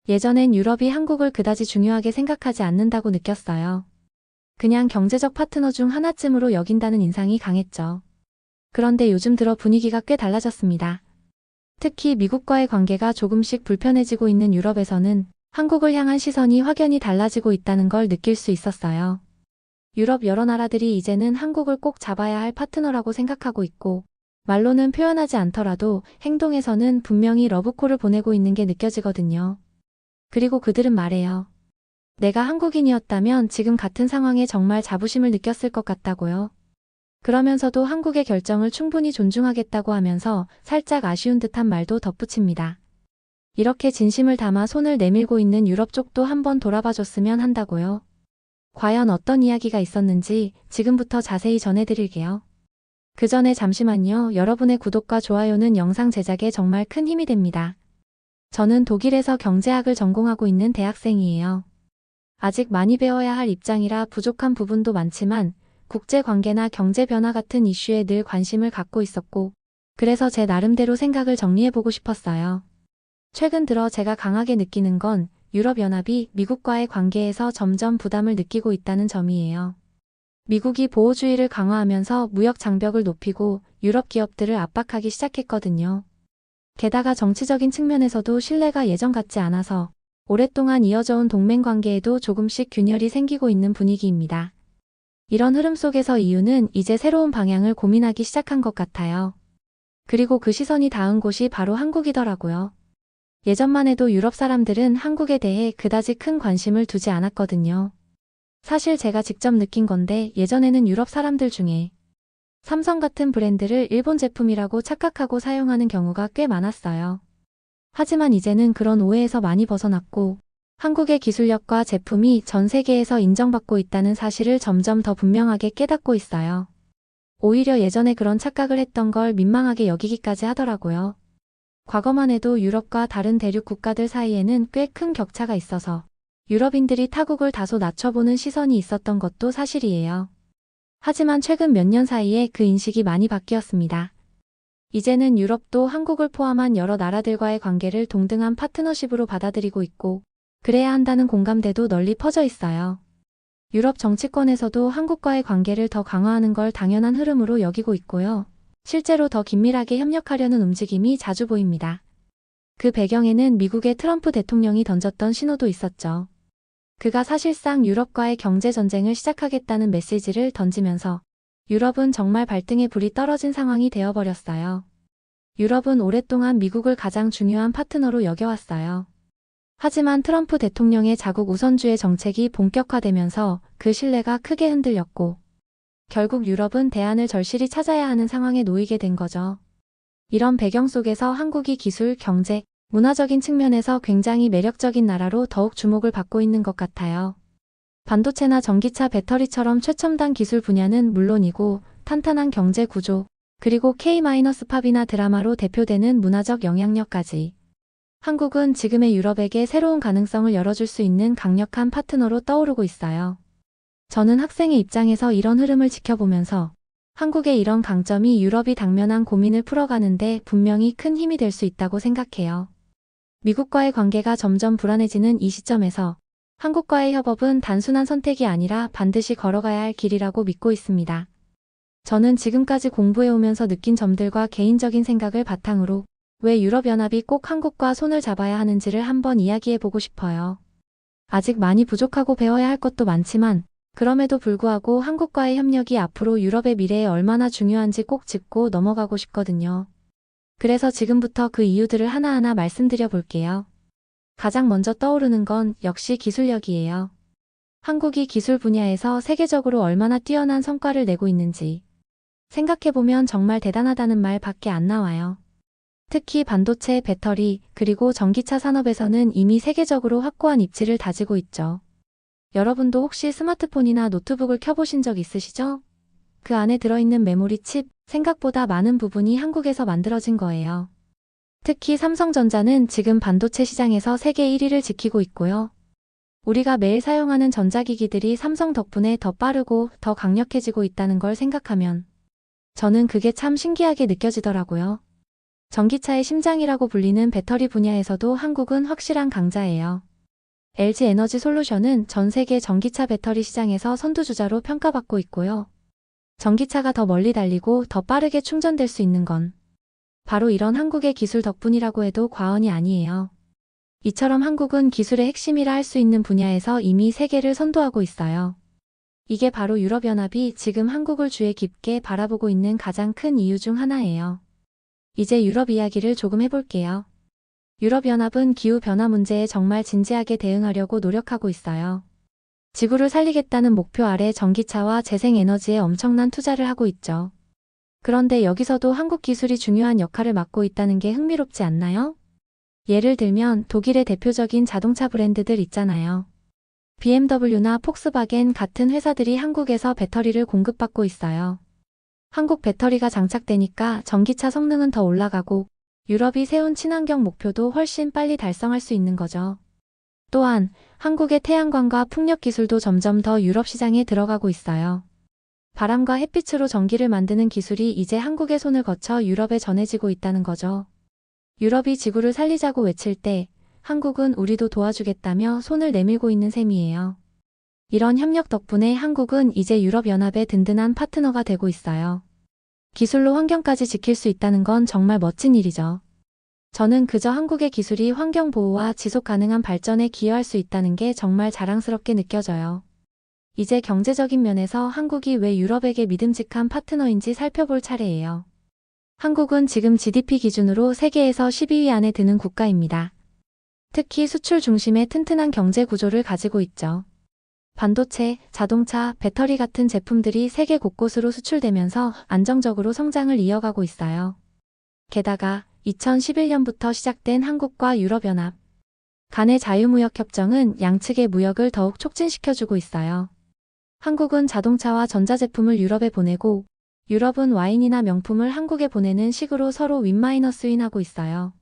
예전엔 유럽이 한국을 그다지 중요하게 생각하지 않는다고 느꼈어요. 그냥 경제적 파트너 중 하나쯤으로 여긴다는 인상이 강했죠. 그런데 요즘 들어 분위기가 꽤 달라졌습니다. 특히 미국과의 관계가 조금씩 불편해지고 있는 유럽에서는 한국을 향한 시선이 확연히 달라지고 있다는 걸 느낄 수 있었어요. 유럽 여러 나라들이 이제는 한국을 꼭 잡아야 할 파트너라고 생각하고 있고, 말로는 표현하지 않더라도 행동에서는 분명히 러브콜을 보내고 있는 게 느껴지거든요. 그리고 그들은 말해요. 내가 한국인이었다면 지금 같은 상황에 정말 자부심을 느꼈을 것 같다고요. 그러면서도 한국의 결정을 충분히 존중하겠다고 하면서 살짝 아쉬운 듯한 말도 덧붙입니다. 이렇게 진심을 담아 손을 내밀고 있는 유럽 쪽도 한번 돌아봐줬으면 한다고요. 과연 어떤 이야기가 있었는지 지금부터 자세히 전해드릴게요. 그 전에 잠시만요. 여러분의 구독과 좋아요는 영상 제작에 정말 큰 힘이 됩니다. 저는 독일에서 경제학을 전공하고 있는 대학생이에요. 아직 많이 배워야 할 입장이라 부족한 부분도 많지만 국제관계나 경제 변화 같은 이슈에 늘 관심을 갖고 있었고, 그래서 제 나름대로 생각을 정리해보고 싶었어요. 최근 들어 제가 강하게 느끼는 건 유럽연합이 미국과의 관계에서 점점 부담을 느끼고 있다는 점이에요. 미국이 보호주의를 강화하면서 무역 장벽을 높이고 유럽 기업들을 압박하기 시작했거든요. 게다가 정치적인 측면에서도 신뢰가 예전 같지 않아서 오랫동안 이어져온 동맹관계에도 조금씩 균열이 생기고 있는 분위기입니다. 이런 흐름 속에서 EU는 이제 새로운 방향을 고민하기 시작한 것 같아요. 그리고 그 시선이 닿은 곳이 바로 한국이더라고요. 예전만 해도 유럽 사람들은 한국에 대해 그다지 큰 관심을 두지 않았거든요. 사실 제가 직접 느낀 건데 예전에는 유럽 사람들 중에 삼성 같은 브랜드를 일본 제품이라고 착각하고 사용하는 경우가 꽤 많았어요. 하지만 이제는 그런 오해에서 많이 벗어났고 한국의 기술력과 제품이 전 세계에서 인정받고 있다는 사실을 점점 더 분명하게 깨닫고 있어요. 오히려 예전에 그런 착각을 했던 걸 민망하게 여기기까지 하더라고요. 과거만 해도 유럽과 다른 대륙 국가들 사이에는 꽤 큰 격차가 있어서 유럽인들이 타국을 다소 낮춰보는 시선이 있었던 것도 사실이에요. 하지만 최근 몇 년 사이에 그 인식이 많이 바뀌었습니다. 이제는 유럽도 한국을 포함한 여러 나라들과의 관계를 동등한 파트너십으로 받아들이고 있고, 그래야 한다는 공감대도 널리 퍼져 있어요. 유럽 정치권에서도 한국과의 관계를 더 강화하는 걸 당연한 흐름으로 여기고 있고요. 실제로 더 긴밀하게 협력하려는 움직임이 자주 보입니다. 그 배경에는 미국의 트럼프 대통령이 던졌던 신호도 있었죠. 그가 사실상 유럽과의 경제 전쟁을 시작하겠다는 메시지를 던지면서 유럽은 정말 발등에 불이 떨어진 상황이 되어버렸어요. 유럽은 오랫동안 미국을 가장 중요한 파트너로 여겨왔어요. 하지만 트럼프 대통령의 자국 우선주의 정책이 본격화되면서 그 신뢰가 크게 흔들렸고, 결국 유럽은 대안을 절실히 찾아야 하는 상황에 놓이게 된 거죠. 이런 배경 속에서 한국이 기술, 경제, 문화적인 측면에서 굉장히 매력적인 나라로 더욱 주목을 받고 있는 것 같아요. 반도체나 전기차 배터리처럼 최첨단 기술 분야는 물론이고 탄탄한 경제 구조, 그리고 K-팝이나 드라마로 대표되는 문화적 영향력까지. 한국은 지금의 유럽에게 새로운 가능성을 열어줄 수 있는 강력한 파트너로 떠오르고 있어요. 저는 학생의 입장에서 이런 흐름을 지켜보면서 한국의 이런 강점이 유럽이 당면한 고민을 풀어가는데 분명히 큰 힘이 될 수 있다고 생각해요. 미국과의 관계가 점점 불안해지는 이 시점에서 한국과의 협업은 단순한 선택이 아니라 반드시 걸어가야 할 길이라고 믿고 있습니다. 저는 지금까지 공부해오면서 느낀 점들과 개인적인 생각을 바탕으로 왜 유럽연합이 꼭 한국과 손을 잡아야 하는지를 한번 이야기해보고 싶어요. 아직 많이 부족하고 배워야 할 것도 많지만 그럼에도 불구하고 한국과의 협력이 앞으로 유럽의 미래에 얼마나 중요한지 꼭 짚고 넘어가고 싶거든요. 그래서 지금부터 그 이유들을 하나하나 말씀드려 볼게요. 가장 먼저 떠오르는 건 역시 기술력이에요. 한국이 기술 분야에서 세계적으로 얼마나 뛰어난 성과를 내고 있는지 생각해보면 정말 대단하다는 말 밖에 안 나와요. 특히 반도체, 배터리, 그리고 전기차 산업에서는 이미 세계적으로 확고한 입지를 다지고 있죠. 여러분도 혹시 스마트폰이나 노트북을 켜보신 적 있으시죠? 그 안에 들어있는 메모리 칩, 생각보다 많은 부분이 한국에서 만들어진 거예요. 특히 삼성전자는 지금 반도체 시장에서 세계 1위를 지키고 있고요. 우리가 매일 사용하는 전자기기들이 삼성 덕분에 더 빠르고 더 강력해지고 있다는 걸 생각하면 저는 그게 참 신기하게 느껴지더라고요. 전기차의 심장이라고 불리는 배터리 분야에서도 한국은 확실한 강자예요. LG 에너지 솔루션은 전 세계 전기차 배터리 시장에서 선두주자로 평가받고 있고요. 전기차가 더 멀리 달리고 더 빠르게 충전될 수 있는 건 바로 이런 한국의 기술 덕분이라고 해도 과언이 아니에요. 이처럼 한국은 기술의 핵심이라 할 수 있는 분야에서 이미 세계를 선도하고 있어요. 이게 바로 유럽연합이 지금 한국을 주의 깊게 바라보고 있는 가장 큰 이유 중 하나예요. 이제 유럽 이야기를 조금 해볼게요. 유럽연합은 기후변화 문제에 정말 진지하게 대응하려고 노력하고 있어요. 지구를 살리겠다는 목표 아래 전기차와 재생에너지에 엄청난 투자를 하고 있죠. 그런데 여기서도 한국 기술이 중요한 역할을 맡고 있다는 게 흥미롭지 않나요? 예를 들면 독일의 대표적인 자동차 브랜드들 있잖아요. BMW나 폭스바겐 같은 회사들이 한국에서 배터리를 공급받고 있어요. 한국 배터리가 장착되니까 전기차 성능은 더 올라가고 유럽이 세운 친환경 목표도 훨씬 빨리 달성할 수 있는 거죠. 또한 한국의 태양광과 풍력 기술도 점점 더 유럽 시장에 들어가고 있어요. 바람과 햇빛으로 전기를 만드는 기술이 이제 한국의 손을 거쳐 유럽에 전해지고 있다는 거죠. 유럽이 지구를 살리자고 외칠 때 한국은 우리도 도와주겠다며 손을 내밀고 있는 셈이에요. 이런 협력 덕분에 한국은 이제 유럽연합의 든든한 파트너가 되고 있어요. 기술로 환경까지 지킬 수 있다는 건 정말 멋진 일이죠. 저는 그저 한국의 기술이 환경 보호와 지속 가능한 발전에 기여할 수 있다는 게 정말 자랑스럽게 느껴져요. 이제 경제적인 면에서 한국이 왜 유럽에게 믿음직한 파트너인지 살펴볼 차례예요. 한국은 지금 GDP 기준으로 세계에서 12위 안에 드는 국가입니다. 특히 수출 중심의 튼튼한 경제 구조를 가지고 있죠. 반도체, 자동차, 배터리 같은 제품들이 세계 곳곳으로 수출되면서 안정적으로 성장을 이어가고 있어요. 게다가 2011년부터 시작된 한국과 유럽연합 간의 자유무역협정은 양측의 무역을 더욱 촉진시켜주고 있어요. 한국은 자동차와 전자제품을 유럽에 보내고 유럽은 와인이나 명품을 한국에 보내는 식으로 서로 윈마이너스 윈하고 있어요.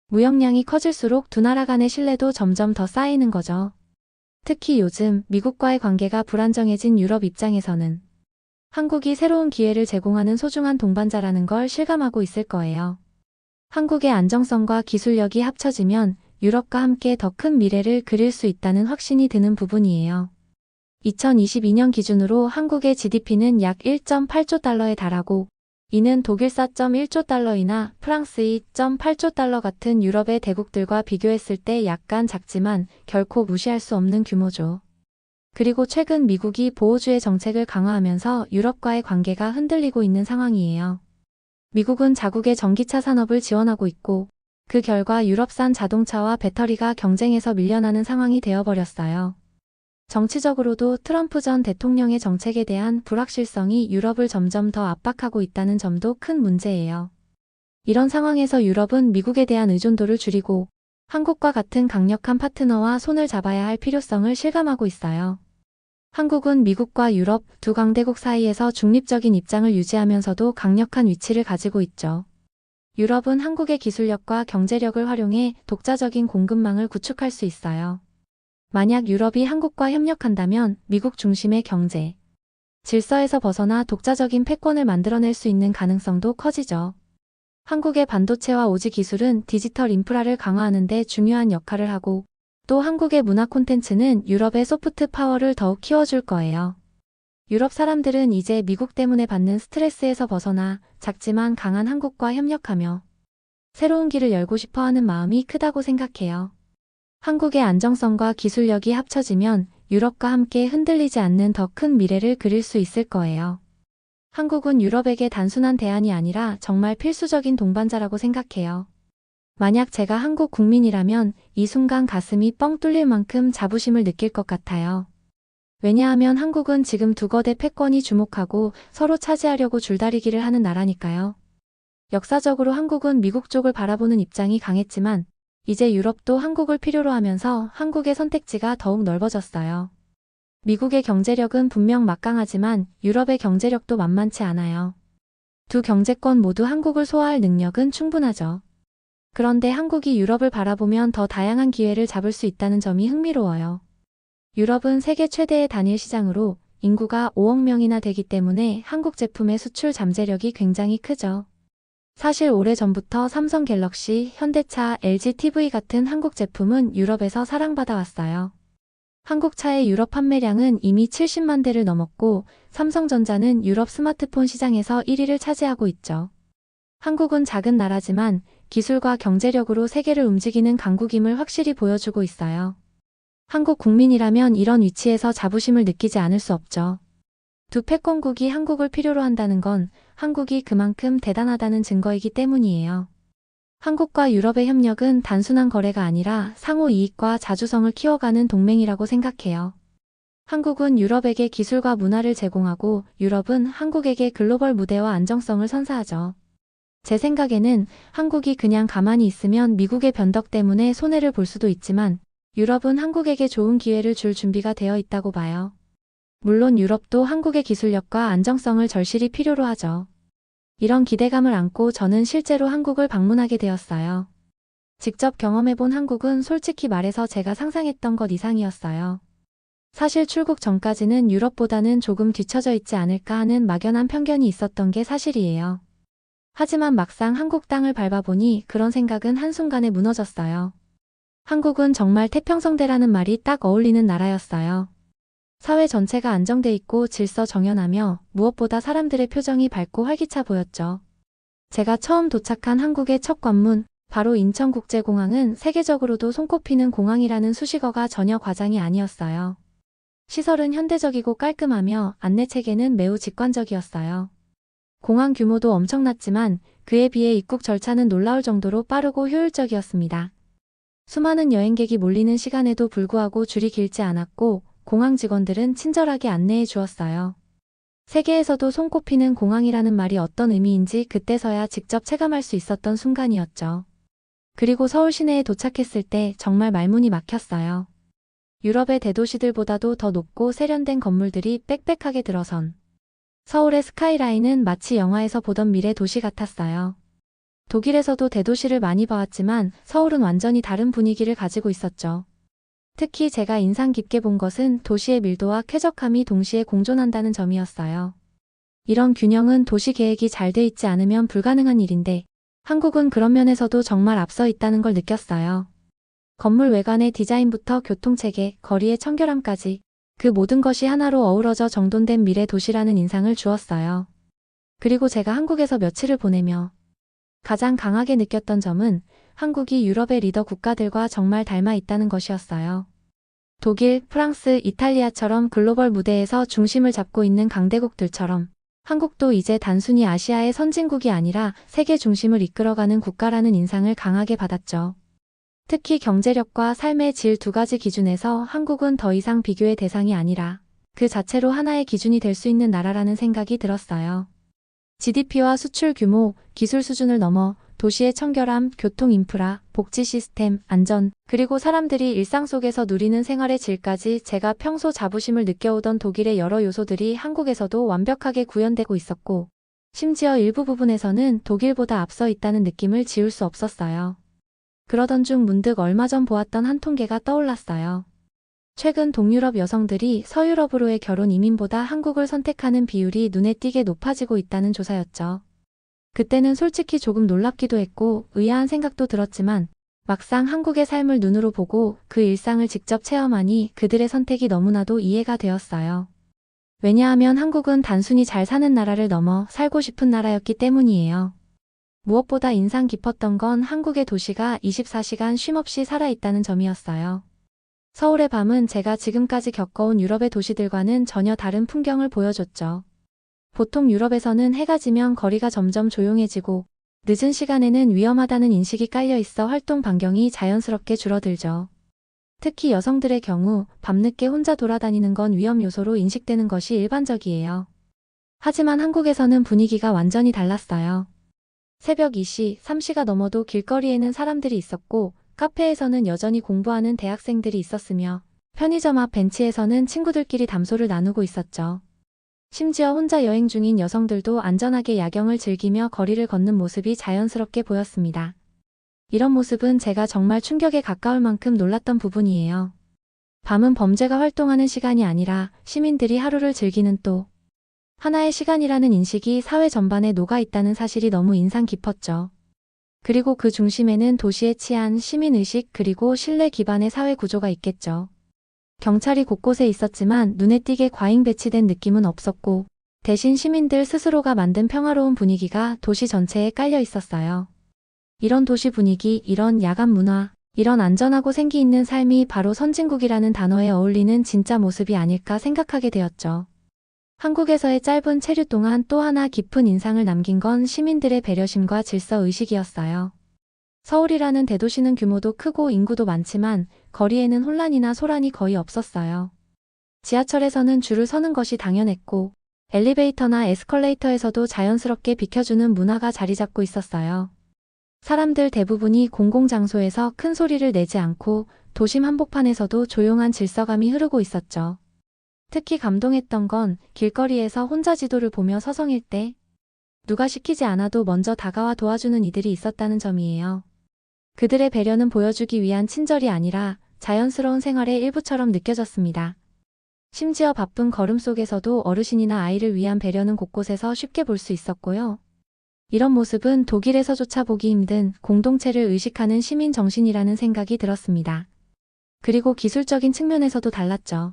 무역량이 커질수록 두 나라 간의 신뢰도 점점 더 쌓이는 거죠. 특히 요즘 미국과의 관계가 불안정해진 유럽 입장에서는 한국이 새로운 기회를 제공하는 소중한 동반자라는 걸 실감하고 있을 거예요. 한국의 안정성과 기술력이 합쳐지면 유럽과 함께 더 큰 미래를 그릴 수 있다는 확신이 드는 부분이에요. 2022년 기준으로 한국의 GDP는 약 1.8조 달러에 달하고 이는 독일 4.1조 달러이나 프랑스 2.8조 달러 같은 유럽의 대국들과 비교했을 때 약간 작지만 결코 무시할 수 없는 규모죠. 그리고 최근 미국이 보호주의 정책을 강화하면서 유럽과의 관계가 흔들리고 있는 상황이에요. 미국은 자국의 전기차 산업을 지원하고 있고 그 결과 유럽산 자동차와 배터리가 경쟁에서 밀려나는 상황이 되어버렸어요. 정치적으로도 트럼프 전 대통령의 정책에 대한 불확실성이 유럽을 점점 더 압박하고 있다는 점도 큰 문제예요. 이런 상황에서 유럽은 미국에 대한 의존도를 줄이고 한국과 같은 강력한 파트너와 손을 잡아야 할 필요성을 실감하고 있어요. 한국은 미국과 유럽 두 강대국 사이에서 중립적인 입장을 유지하면서도 강력한 위치를 가지고 있죠. 유럽은 한국의 기술력과 경제력을 활용해 독자적인 공급망을 구축할 수 있어요. 만약 유럽이 한국과 협력한다면 미국 중심의 경제 질서에서 벗어나 독자적인 패권을 만들어낼 수 있는 가능성도 커지죠. 한국의 반도체와 오지 기술은 디지털 인프라를 강화하는 데 중요한 역할을 하고 또 한국의 문화 콘텐츠는 유럽의 소프트 파워를 더욱 키워줄 거예요. 유럽 사람들은 이제 미국 때문에 받는 스트레스에서 벗어나 작지만 강한 한국과 협력하며 새로운 길을 열고 싶어 하는 마음이 크다고 생각해요. 한국의 안정성과 기술력이 합쳐지면 유럽과 함께 흔들리지 않는 더 큰 미래를 그릴 수 있을 거예요. 한국은 유럽에게 단순한 대안이 아니라 정말 필수적인 동반자라고 생각해요. 만약 제가 한국 국민이라면 이 순간 가슴이 뻥 뚫릴 만큼 자부심을 느낄 것 같아요. 왜냐하면 한국은 지금 두 거대 패권이 주목하고 서로 차지하려고 줄다리기를 하는 나라니까요. 역사적으로 한국은 미국 쪽을 바라보는 입장이 강했지만 이제 유럽도 한국을 필요로 하면서 한국의 선택지가 더욱 넓어졌어요. 미국의 경제력은 분명 막강하지만 유럽의 경제력도 만만치 않아요. 두 경제권 모두 한국을 소화할 능력은 충분하죠. 그런데 한국이 유럽을 바라보면 더 다양한 기회를 잡을 수 있다는 점이 흥미로워요. 유럽은 세계 최대의 단일 시장으로 인구가 5억 명이나 되기 때문에 한국 제품의 수출 잠재력이 굉장히 크죠. 사실 오래전부터 삼성 갤럭시, 현대차, LG TV 같은 한국 제품은 유럽에서 사랑받아 왔어요. 한국 차의 유럽 판매량은 이미 70만 대를 넘었고 삼성전자는 유럽 스마트폰 시장에서 1위를 차지하고 있죠. 한국은 작은 나라지만 기술과 경제력으로 세계를 움직이는 강국임을 확실히 보여주고 있어요. 한국 국민이라면 이런 위치에서 자부심을 느끼지 않을 수 없죠. 두 패권국이 한국을 필요로 한다는 건 한국이 그만큼 대단하다는 증거이기 때문이에요. 한국과 유럽의 협력은 단순한 거래가 아니라 상호 이익과 자주성을 키워가는 동맹이라고 생각해요. 한국은 유럽에게 기술과 문화를 제공하고 유럽은 한국에게 글로벌 무대와 안정성을 선사하죠. 제 생각에는 한국이 그냥 가만히 있으면 미국의 변덕 때문에 손해를 볼 수도 있지만 유럽은 한국에게 좋은 기회를 줄 준비가 되어 있다고 봐요. 물론 유럽도 한국의 기술력과 안정성을 절실히 필요로 하죠. 이런 기대감을 안고 저는 실제로 한국을 방문하게 되었어요. 직접 경험해본 한국은 솔직히 말해서 제가 상상했던 것 이상이었어요. 사실 출국 전까지는 유럽보다는 조금 뒤처져 있지 않을까 하는 막연한 편견이 있었던 게 사실이에요. 하지만 막상 한국 땅을 밟아보니 그런 생각은 한순간에 무너졌어요. 한국은 정말 태평성대라는 말이 딱 어울리는 나라였어요. 사회 전체가 안정돼 있고 질서 정연하며 무엇보다 사람들의 표정이 밝고 활기차 보였죠. 제가 처음 도착한 한국의 첫 관문, 바로 인천국제공항은 세계적으로도 손꼽히는 공항이라는 수식어가 전혀 과장이 아니었어요. 시설은 현대적이고 깔끔하며 안내체계는 매우 직관적이었어요. 공항 규모도 엄청났지만 그에 비해 입국 절차는 놀라울 정도로 빠르고 효율적이었습니다. 수많은 여행객이 몰리는 시간에도 불구하고 줄이 길지 않았고 공항 직원들은 친절하게 안내해 주었어요. 세계에서도 손꼽히는 공항이라는 말이 어떤 의미인지 그때서야 직접 체감할 수 있었던 순간이었죠. 그리고 서울 시내에 도착했을 때 정말 말문이 막혔어요. 유럽의 대도시들보다도 더 높고 세련된 건물들이 빽빽하게 들어선 서울의 스카이라인은 마치 영화에서 보던 미래 도시 같았어요. 독일에서도 대도시를 많이 봐왔지만 서울은 완전히 다른 분위기를 가지고 있었죠. 특히 제가 인상 깊게 본 것은 도시의 밀도와 쾌적함이 동시에 공존한다는 점이었어요. 이런 균형은 도시 계획이 잘 돼 있지 않으면 불가능한 일인데 한국은 그런 면에서도 정말 앞서 있다는 걸 느꼈어요. 건물 외관의 디자인부터 교통체계, 거리의 청결함까지 그 모든 것이 하나로 어우러져 정돈된 미래 도시라는 인상을 주었어요. 그리고 제가 한국에서 며칠을 보내며 가장 강하게 느꼈던 점은 한국이 유럽의 리더 국가들과 정말 닮아 있다는 것이었어요. 독일, 프랑스, 이탈리아처럼 글로벌 무대에서 중심을 잡고 있는 강대국들처럼 한국도 이제 단순히 아시아의 선진국이 아니라 세계 중심을 이끌어가는 국가라는 인상을 강하게 받았죠. 특히 경제력과 삶의 질 두 가지 기준에서 한국은 더 이상 비교의 대상이 아니라 그 자체로 하나의 기준이 될 수 있는 나라라는 생각이 들었어요. GDP와 수출 규모, 기술 수준을 넘어 도시의 청결함, 교통 인프라, 복지 시스템, 안전, 그리고 사람들이 일상 속에서 누리는 생활의 질까지 제가 평소 자부심을 느껴오던 독일의 여러 요소들이 한국에서도 완벽하게 구현되고 있었고, 심지어 일부 부분에서는 독일보다 앞서 있다는 느낌을 지울 수 없었어요. 그러던 중 문득 얼마 전 보았던 한 통계가 떠올랐어요. 최근 동유럽 여성들이 서유럽으로의 결혼 이민보다 한국을 선택하는 비율이 눈에 띄게 높아지고 있다는 조사였죠. 그때는 솔직히 조금 놀랍기도 했고 의아한 생각도 들었지만 막상 한국의 삶을 눈으로 보고 그 일상을 직접 체험하니 그들의 선택이 너무나도 이해가 되었어요. 왜냐하면 한국은 단순히 잘 사는 나라를 넘어 살고 싶은 나라였기 때문이에요. 무엇보다 인상 깊었던 건 한국의 도시가 24시간 쉼없이 살아있다는 점이었어요. 서울의 밤은 제가 지금까지 겪어온 유럽의 도시들과는 전혀 다른 풍경을 보여줬죠. 보통 유럽에서는 해가 지면 거리가 점점 조용해지고 늦은 시간에는 위험하다는 인식이 깔려 있어 활동 반경이 자연스럽게 줄어들죠. 특히 여성들의 경우 밤늦게 혼자 돌아다니는 건 위험 요소로 인식되는 것이 일반적이에요. 하지만 한국에서는 분위기가 완전히 달랐어요. 새벽 2시, 3시가 넘어도 길거리에는 사람들이 있었고 카페에서는 여전히 공부하는 대학생들이 있었으며 편의점 앞 벤치에서는 친구들끼리 담소를 나누고 있었죠. 심지어 혼자 여행 중인 여성들도 안전하게 야경을 즐기며 거리를 걷는 모습이 자연스럽게 보였습니다. 이런 모습은 제가 정말 충격에 가까울 만큼 놀랐던 부분이에요. 밤은 범죄가 활동하는 시간이 아니라 시민들이 하루를 즐기는 또 하나의 시간이라는 인식이 사회 전반에 녹아 있다는 사실이 너무 인상 깊었죠. 그리고 그 중심에는 도시의 치안, 시민의식, 그리고 신뢰 기반의 사회 구조가 있겠죠. 경찰이 곳곳에 있었지만 눈에 띄게 과잉 배치된 느낌은 없었고, 대신 시민들 스스로가 만든 평화로운 분위기가 도시 전체에 깔려 있었어요. 이런 도시 분위기, 이런 야간 문화, 이런 안전하고 생기 있는 삶이 바로 선진국이라는 단어에 어울리는 진짜 모습이 아닐까 생각하게 되었죠. 한국에서의 짧은 체류 동안 또 하나 깊은 인상을 남긴 건 시민들의 배려심과 질서의식이었어요. 서울이라는 대도시는 규모도 크고 인구도 많지만 거리에는 혼란이나 소란이 거의 없었어요. 지하철에서는 줄을 서는 것이 당연했고, 엘리베이터나 에스컬레이터에서도 자연스럽게 비켜주는 문화가 자리 잡고 있었어요. 사람들 대부분이 공공장소에서 큰 소리를 내지 않고 도심 한복판에서도 조용한 질서감이 흐르고 있었죠. 특히 감동했던 건 길거리에서 혼자 지도를 보며 서성일 때 누가 시키지 않아도 먼저 다가와 도와주는 이들이 있었다는 점이에요. 그들의 배려는 보여주기 위한 친절이 아니라 자연스러운 생활의 일부처럼 느껴졌습니다. 심지어 바쁜 걸음 속에서도 어르신이나 아이를 위한 배려는 곳곳에서 쉽게 볼 수 있었고요. 이런 모습은 독일에서조차 보기 힘든 공동체를 의식하는 시민 정신이라는 생각이 들었습니다. 그리고 기술적인 측면에서도 달랐죠.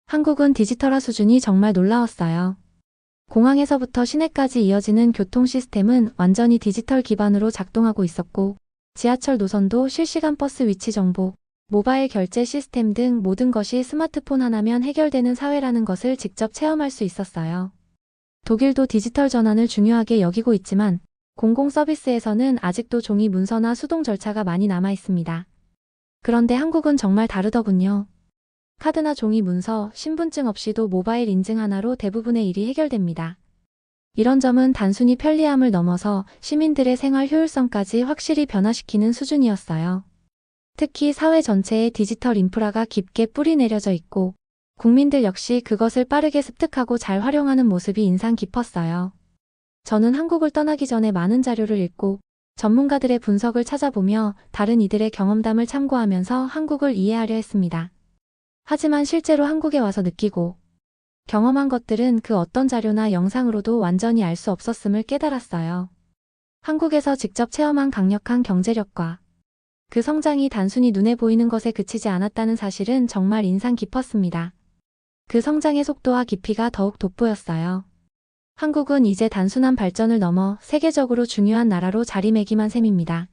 한국은 디지털화 수준이 정말 놀라웠어요. 공항에서부터 시내까지 이어지는 교통 시스템은 완전히 디지털 기반으로 작동하고 있었고, 지하철 노선도 실시간 버스 위치 정보, 모바일 결제 시스템 등 모든 것이 스마트폰 하나면 해결되는 사회라는 것을 직접 체험할 수 있었어요. 독일도 디지털 전환을 중요하게 여기고 있지만 공공 서비스에서는 아직도 종이 문서나 수동 절차가 많이 남아 있습니다. 그런데 한국은 정말 다르더군요. 카드나 종이 문서, 신분증 없이도 모바일 인증 하나로 대부분의 일이 해결됩니다. 이런 점은 단순히 편리함을 넘어서 시민들의 생활 효율성까지 확실히 변화시키는 수준이었어요. 특히 사회 전체에 디지털 인프라가 깊게 뿌리 내려져 있고 국민들 역시 그것을 빠르게 습득하고 잘 활용하는 모습이 인상 깊었어요. 저는 한국을 떠나기 전에 많은 자료를 읽고 전문가들의 분석을 찾아보며 다른 이들의 경험담을 참고하면서 한국을 이해하려 했습니다. 하지만 실제로 한국에 와서 느끼고 경험한 것들은 그 어떤 자료나 영상으로도 완전히 알 수 없었음을 깨달았어요. 한국에서 직접 체험한 강력한 경제력과 그 성장이 단순히 눈에 보이는 것에 그치지 않았다는 사실은 정말 인상 깊었습니다. 그 성장의 속도와 깊이가 더욱 돋보였어요. 한국은 이제 단순한 발전을 넘어 세계적으로 중요한 나라로 자리매김한 셈입니다.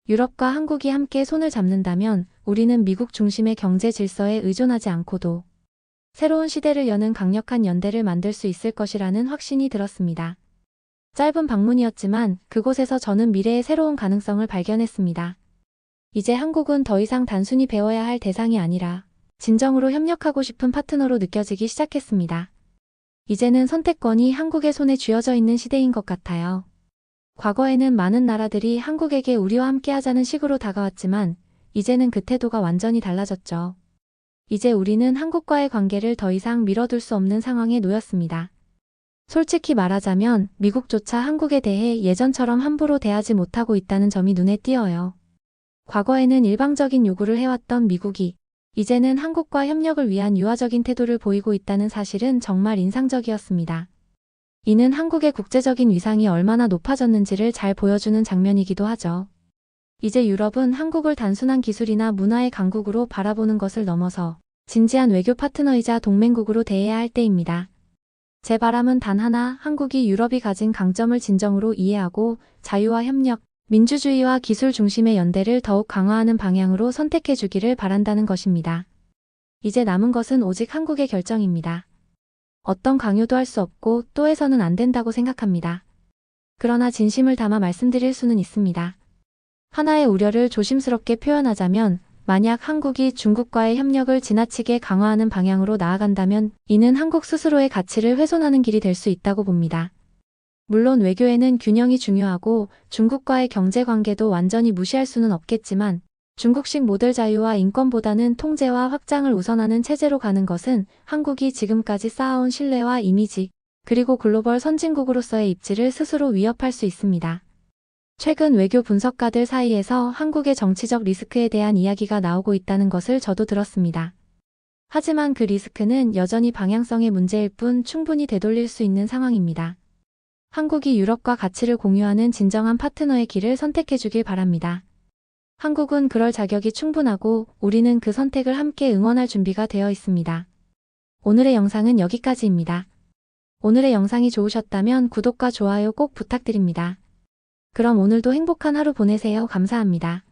유럽과 한국이 함께 손을 잡는다면 우리는 미국 중심의 경제 질서에 의존하지 않고도 새로운 시대를 여는 강력한 연대를 만들 수 있을 것이라는 확신이 들었습니다. 짧은 방문이었지만 그곳에서 저는 미래의 새로운 가능성을 발견했습니다. 이제 한국은 더 이상 단순히 배워야 할 대상이 아니라 진정으로 협력하고 싶은 파트너로 느껴지기 시작했습니다. 이제는 선택권이 한국의 손에 쥐어져 있는 시대인 것 같아요. 과거에는 많은 나라들이 한국에게 우리와 함께 하자는 식으로 다가왔지만 이제는 그 태도가 완전히 달라졌죠. 이제 우리는 한국과의 관계를 더 이상 미뤄둘 수 없는 상황에 놓였습니다. 솔직히 말하자면 미국조차 한국에 대해 예전처럼 함부로 대하지 못하고 있다는 점이 눈에 띄어요. 과거에는 일방적인 요구를 해왔던 미국이 이제는 한국과 협력을 위한 유화적인 태도를 보이고 있다는 사실은 정말 인상적이었습니다. 이는 한국의 국제적인 위상이 얼마나 높아졌는지를 잘 보여주는 장면이기도 하죠. 이제 유럽은 한국을 단순한 기술이나 문화의 강국으로 바라보는 것을 넘어서 진지한 외교 파트너이자 동맹국으로 대해야 할 때입니다. 제 바람은 단 하나, 한국이 유럽이 가진 강점을 진정으로 이해하고 자유와 협력, 민주주의와 기술 중심의 연대를 더욱 강화하는 방향으로 선택해 주기를 바란다는 것입니다. 이제 남은 것은 오직 한국의 결정입니다. 어떤 강요도 할 수 없고 또 해서는 안 된다고 생각합니다. 그러나 진심을 담아 말씀드릴 수는 있습니다. 하나의 우려를 조심스럽게 표현하자면 만약 한국이 중국과의 협력을 지나치게 강화하는 방향으로 나아간다면 이는 한국 스스로의 가치를 훼손하는 길이 될 수 있다고 봅니다. 물론 외교에는 균형이 중요하고 중국과의 경제관계도 완전히 무시할 수는 없겠지만 중국식 모델 자유와 인권보다는 통제와 확장을 우선하는 체제로 가는 것은 한국이 지금까지 쌓아온 신뢰와 이미지, 그리고 글로벌 선진국으로서의 입지를 스스로 위협할 수 있습니다. 최근 외교 분석가들 사이에서 한국의 정치적 리스크에 대한 이야기가 나오고 있다는 것을 저도 들었습니다. 하지만 그 리스크는 여전히 방향성의 문제일 뿐 충분히 되돌릴 수 있는 상황입니다. 한국이 유럽과 가치를 공유하는 진정한 파트너의 길을 선택해 주길 바랍니다. 한국은 그럴 자격이 충분하고 우리는 그 선택을 함께 응원할 준비가 되어 있습니다. 오늘의 영상은 여기까지입니다. 오늘의 영상이 좋으셨다면 구독과 좋아요 꼭 부탁드립니다. 그럼 오늘도 행복한 하루 보내세요. 감사합니다.